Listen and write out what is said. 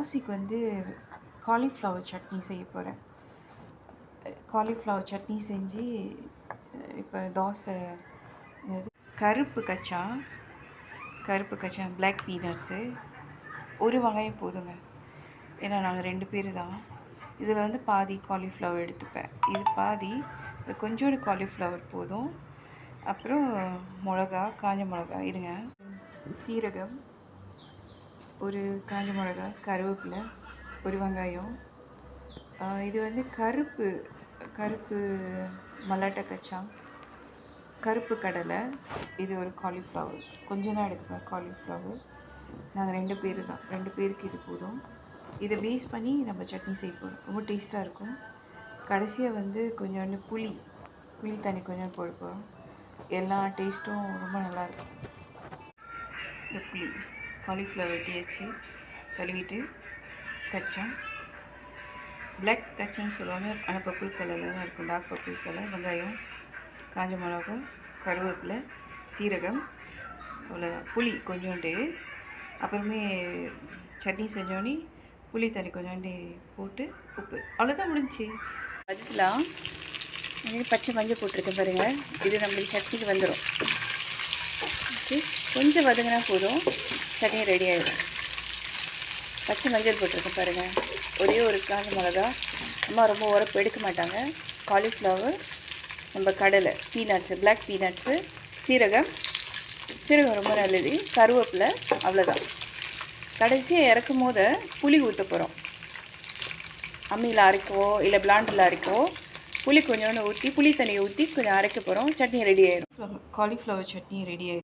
தோசைக்கு வந்து காலிஃப்ளவர் சட்னி செய்ய போகிறேன். காலிஃப்ளவர் சட்னி செஞ்சு இப்போ தோசை இது கருப்பு கச்சான் பிளாக் பீனட்ஸு, ஒரு வெங்காயம் போதுங்க. ஏன்னா நாங்கள் 2 பேர் தான். இதில் வந்து பாதி காலிஃப்ளவர் எடுத்துப்பேன். இது பாதி, கொஞ்சோண்டு காலிஃப்ளவர் போதும். அப்புறம் மிளகா, காஞ்ச மிளகா இருங்க, சீரகம், ஒரு காஞ்ச மிளகா, கருவேப்பிலை, ஒரு வெங்காயம். இது வந்து கருப்பு மல்லாட்டை கச்சான், கருப்பு கடலை, இது ஒரு காலிஃப்ளவர். கொஞ்சம் தான் எடுத்துப்பேன் காலிஃப்ளவர். நாங்கள் 2 பேர் தான், 2 பேருக்கு இது போதும். இதை பேஸ் பண்ணி நம்ம சட்னி செய்யணும். ரொம்ப டேஸ்ட்டாக இருக்கும். கடைசியாக வந்து கொஞ்சோண்டு புளி தண்ணி கொஞ்சம் போட போகிறோம். எல்லா டேஸ்ட்டும் ரொம்ப நல்லாயிருக்கும். இந்த புளி காலிஃப்ளவர் வெட்டியாச்சு, கழுவிட்டு கச்சான், பிளாக் கச்சான்னு சொல்லுவாங்க. ஆனால் பர்பிள் கலரில் தான் இருக்கும், டார்க் பர்பிள் கலர். வெங்காயம், காஞ்ச மிளகா, கருவேப்பிலை, சீரகம், அவ்வளோதான். புளி கொஞ்சோண்டு, அப்புறமே சட்னி செஞ்சோடனே புளி தண்ணி கொஞ்சோண்டு போட்டு உப்பு, அவ்வளோதான், முடிஞ்சிச்சு. அதுக்கெலாம் பச்சை மஞ்சள் போட்டிருக்கேன் பாருங்கள். இது நம்மளுக்கு சட்னிக்கு வந்துடும். ஓகே, கொஞ்சம் வதங்கினா போதும், சட்னி ரெடி ஆகிடும். பச்சை மஞ்சள் போட்டிருக்கேன் பாருங்கள். ஒரே ஒரு காஞ்ச மிளகா. அம்மா ரொம்ப உரப்பு எடுக்க மாட்டாங்க. காலிஃப்ளவர், நம்ம கடலை, பீனட்ஸு, பிளாக் பீனட்ஸு, சீரகம் ரொம்ப நல்லது, கருவேப்பிலை, அவ்வளோதான். கடைசியாக இறக்கும் போது புளி ஊற்ற போகிறோம். அம்மியில் அரைக்கவோ இல்லை பிளாண்டில் அரைக்கவோ புளி கொஞ்சோண்டு ஊற்றி, புளி தண்ணியை ஊற்றி கொஞ்சம் அரைக்க போகிறோம். சட்னி ரெடி ஆகிடும். காலிஃப்ளவர் சட்னி ரெடி ஆகிடும்.